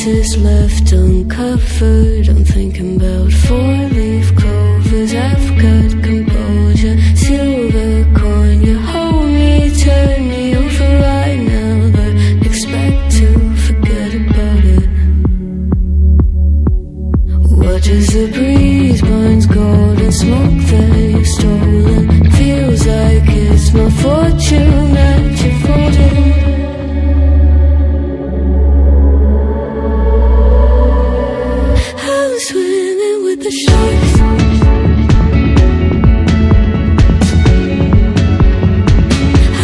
pieces left uncovered. I'm thinking about four-leaf clovers. I've got composure, silver coin. You hold me, turn me over right now, but expect to forget about it. Watch as the breeze burns golden smoke that you've stolen. Feels like it's my fortune that you're folding. I'm swimming with the sharks.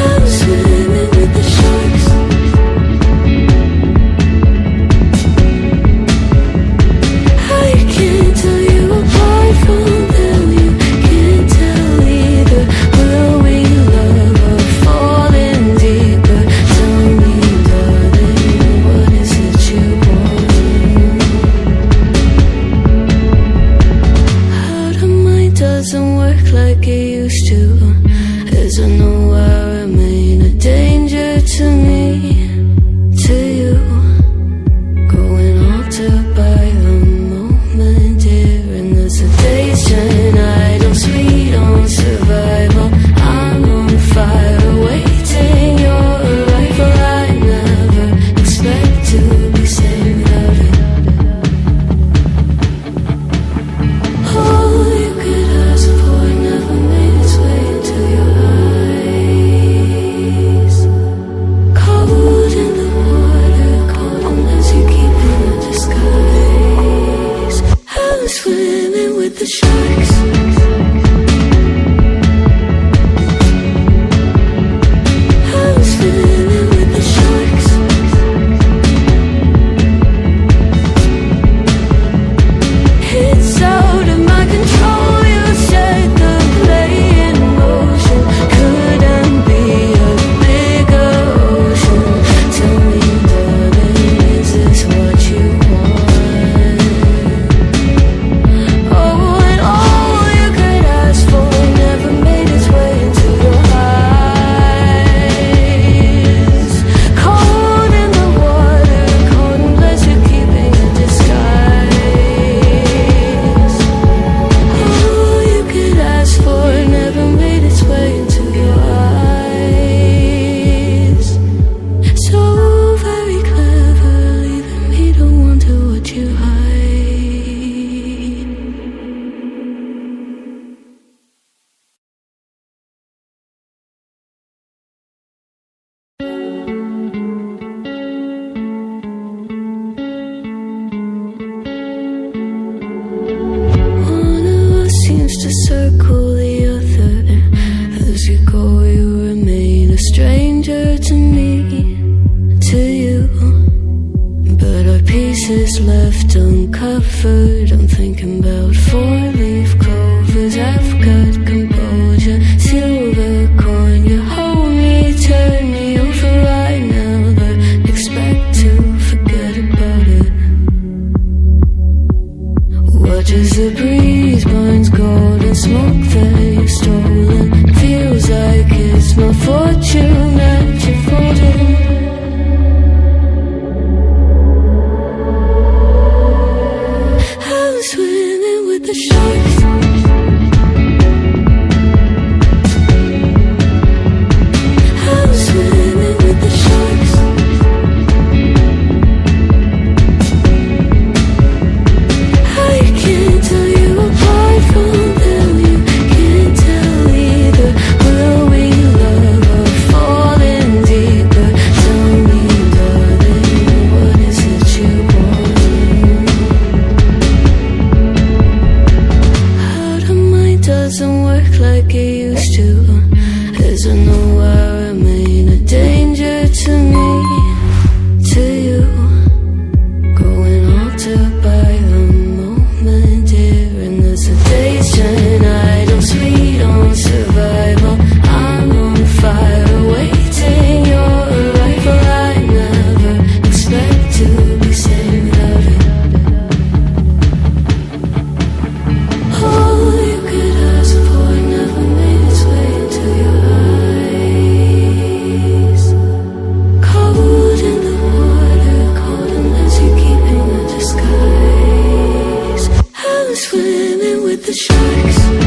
I'm swimming with the sharks. I can't tell you apart from them. You can't tell either. Will we love or fall in deeper? Tell me, darling, what is it you want? How the mind doesn't work like it used to. As I know I remain a danger to me, to you. Going altered by the moment, dear. And as the days turn, I don't sweet on survival. I'm on fire, awaiting your arrival. I never expect to be saved without it. All you could ask for never made its way into your eyes. Cold in the water, cold unless you keep in a disguise. I'm swimming with the sharks. I'm swimming with the sharks. It's out of my control. You said the play in motion couldn't be a bigger ocean. Tell me, darling, is this what you want? Oh, and all you could ask for never made its way into your eyes. Cold in the water, cold unless you're keeping a disguise. All you could ask for never made its way into your eyes. So very clever, leaving me to wonder what you hide. One of us seems to circle the other. As you go, you remain a stranger to me, to you. But our pieces left uncovered. I'm thinking about four-leaf clovers. I've got composure, silver coin. You hold me, turn me over right now, but expect to forget about it. Watch as the breeze burns golden smoke that you've stolen. Feels like it's my fortune that you're folding. I'm swimming with the sharks. weeks.